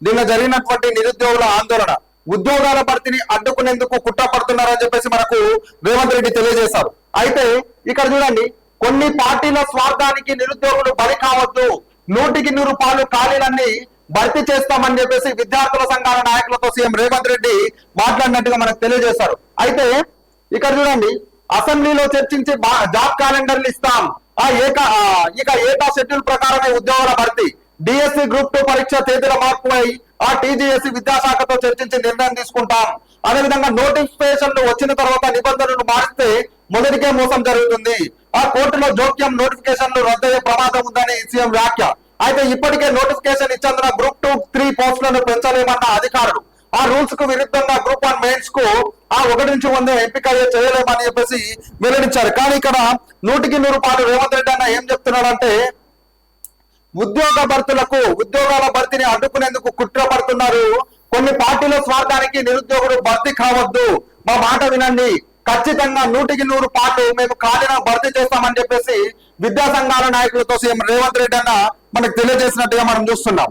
నిన్న జరిగినటువంటి నిరుద్యోగుల ఆందోళన ఉద్యోగాల భర్తీని అడ్డుకునేందుకు కుట్ర పడుతున్నారని చెప్పేసి మనకు రేవంత్ రెడ్డి తెలియజేశారు. అయితే ఇక్కడ చూడండి, కొన్ని పార్టీల స్వార్థానికి నిరుద్యోగులు బలి కావద్దు, 100% ఖాళీలన్నీ భర్తీ చేస్తామని చెప్పేసి విద్యార్థుల సంఘాల నాయకులతో సీఎం రేవంత్ రెడ్డి మాట్లాడినట్టుగా మనకు తెలియజేశారు. అయితే ఇక్కడ చూడండి, అసెంబ్లీలో చర్చించి జాబ్ క్యాలెండర్లు ఇస్తాం, ఇక ఏటా షెడ్యూల్ ప్రకారమే ఉద్యోగాల భర్తీ, డిఎస్సి గ్రూప్ 2 పరీక్ష తేదీల మార్పుపై టీజీఎస్సీ విద్యాశాఖతో చర్చించి నిర్ణయం తీసుకుంటాం. అదేవిధంగా నోటిఫికేషన్లు వచ్చిన తర్వాత నిబంధనలు మారిస్తే మొదటికే మోసం జరుగుతుంది, కోర్టులో జోక్యం, నోటిఫికేషన్లు రద్దయ్యే ప్రమాదం ఉందని సీఎం వ్యాఖ్య. అయితే ఇప్పటికే నోటిఫికేషన్ ఇచ్చేందున గ్రూప్ 2, 3 పోస్టులను పెంచలేమన్న అధికారులు, ఆ రూల్స్ కు విరుద్ధంగా గ్రూప్ 1 మెయిన్స్ కు 1 నుంచి 100 ఎంపిక చేయలేమని చెప్పేసి వెల్లడించారు. కానీ ఇక్కడ 100% రేవంత్ రెడ్డి అన్న ఏం చెప్తున్నాడంటే, ఉద్యోగాల భర్తీని అడ్డుకునేందుకు కుట్ర పడుతున్నారు, కొన్ని పార్టీల స్వార్థానికి నిరుద్యోగులు భర్తీ కావద్దు, మా మాట వినండి, ఖచ్చితంగా 100% మేము ఖాళీలను భర్తీ చేస్తామని చెప్పేసి విద్యా సంఘాల నాయకులతో సీఎం రేవంత్ రెడ్డి అన్న మనకు తెలియజేసినట్టుగా మనం చూస్తున్నాం.